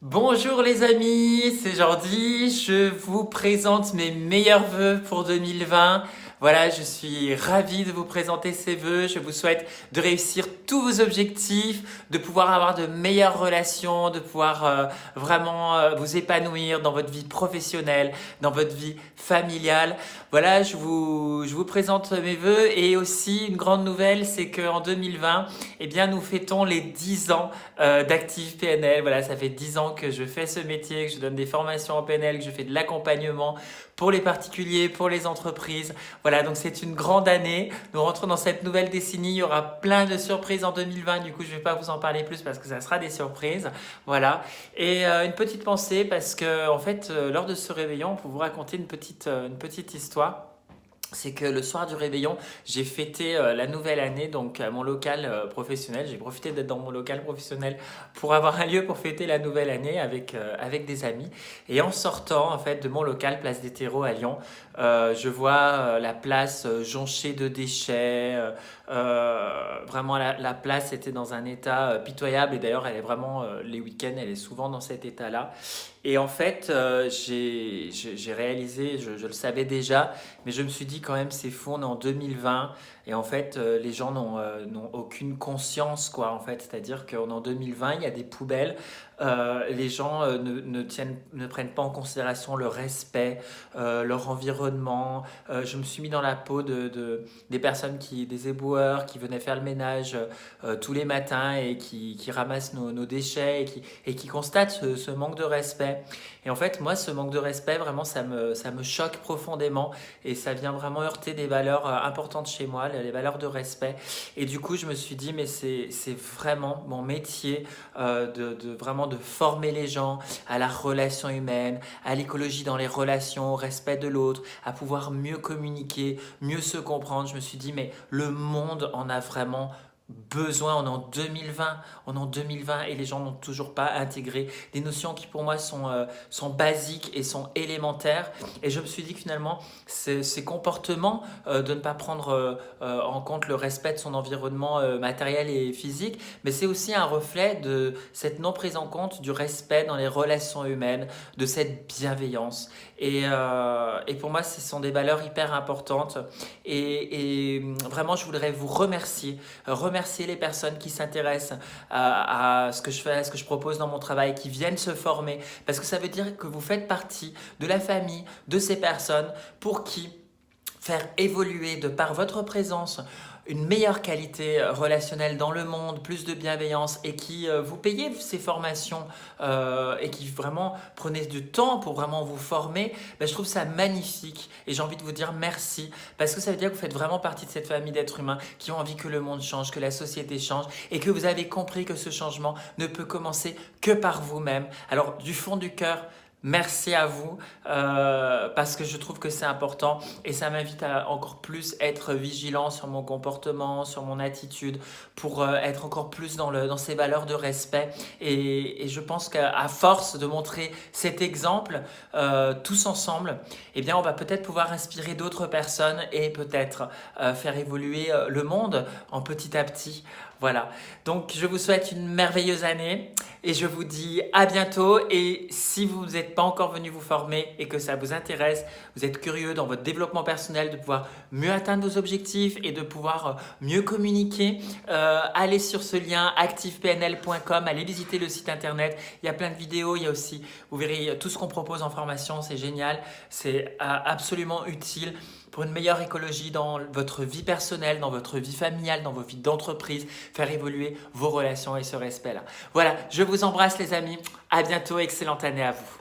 Bonjour les amis, c'est Jordi, je vous présente mes meilleurs vœux pour 2020. Voilà, je suis ravi de vous présenter ces vœux. Je vous souhaite de réussir tous vos objectifs, de pouvoir avoir de meilleures relations, de pouvoir vraiment vous épanouir dans votre vie professionnelle, dans votre vie familiale. Voilà, je vous présente mes vœux et aussi une grande nouvelle, c'est qu'en 2020, eh bien, nous fêtons les 10 ans d'Active PNL. Voilà, ça fait 10 ans que je fais ce métier, que je donne des formations en PNL, que je fais de l'accompagnement pour les particuliers, pour les entreprises. Voilà, donc c'est une grande année. Nous rentrons dans cette nouvelle décennie. Il y aura plein de surprises en 2020. Du coup, je ne vais pas vous en parler plus parce que ça sera des surprises. Voilà. Et une petite pensée parce que, en fait, lors de ce réveillon, pour vous raconter une petite histoire. C'est que le soir du réveillon, j'ai fêté la nouvelle année donc à mon local professionnel. J'ai profité d'être dans mon local professionnel pour avoir un lieu pour fêter la nouvelle année avec des amis. Et en sortant en fait de mon local, place des Terreaux à Lyon, je vois la place jonchée de déchets. Vraiment la place était dans un état pitoyable et d'ailleurs elle est vraiment les week-ends, elle est souvent dans cet état-là. Et en fait, j'ai réalisé, je le savais déjà, mais je me suis dit quand même, c'est fou, on est en 2020 et en fait, les gens n'ont aucune conscience, quoi, en fait. C'est-à-dire qu'on est en 2020, il y a des poubelles, les gens ne prennent pas en considération le respect, leur environnement. Je me suis mis dans la peau des personnes des éboueurs qui venaient faire le ménage tous les matins et qui ramassent nos déchets et qui constatent ce manque de respect. Et en fait, moi, ce manque de respect, vraiment, ça me choque profondément et ça vient vraiment heurter des valeurs importantes chez moi, les valeurs de respect. Et du coup, je me suis dit, mais c'est vraiment mon métier vraiment de former les gens à la relation humaine, à l'écologie dans les relations, au respect de l'autre, à pouvoir mieux communiquer, mieux se comprendre. Je me suis dit, mais le monde en a vraiment besoin. On est en 2020 et les gens n'ont toujours pas intégré des notions qui pour moi sont basiques et sont élémentaires. Et je me suis dit que finalement, ces comportements de ne pas prendre en compte le respect de son environnement matériel et physique, mais c'est aussi un reflet de cette non prise en compte du respect dans les relations humaines, de cette bienveillance. Et pour moi, ce sont des valeurs hyper importantes. Et vraiment, je voudrais vous remercier les personnes qui s'intéressent à ce que je fais, à ce que je propose dans mon travail, qui viennent se former, parce que ça veut dire que vous faites partie de la famille de ces personnes pour qui faire évoluer de par votre présence une meilleure qualité relationnelle dans le monde, plus de bienveillance et qui vous payez ces formations et qui vraiment prenez du temps pour vraiment vous former, ben, je trouve ça magnifique et j'ai envie de vous dire merci parce que ça veut dire que vous faites vraiment partie de cette famille d'êtres humains qui ont envie que le monde change, que la société change et que vous avez compris que ce changement ne peut commencer que par vous-même. Alors du fond du cœur, merci à vous parce que je trouve que c'est important et ça m'invite à encore plus être vigilant sur mon comportement, sur mon attitude pour être encore plus dans ces valeurs de respect et je pense qu'à force de montrer cet exemple tous ensemble, eh bien on va peut-être pouvoir inspirer d'autres personnes et peut-être faire évoluer le monde en petit à petit. Voilà, donc je vous souhaite une merveilleuse année et je vous dis à bientôt. Et si vous n'êtes pas encore venu vous former et que ça vous intéresse, vous êtes curieux dans votre développement personnel de pouvoir mieux atteindre vos objectifs et de pouvoir mieux communiquer, allez sur ce lien activepnl.com, allez visiter le site internet. Il y a plein de vidéos, il y a aussi, vous verrez tout ce qu'on propose en formation, c'est génial, c'est absolument utile pour une meilleure écologie dans votre vie personnelle, dans votre vie familiale, dans vos vies d'entreprise, faire évoluer vos relations et ce respect-là. Voilà, je vous embrasse les amis, à bientôt, excellente année à vous.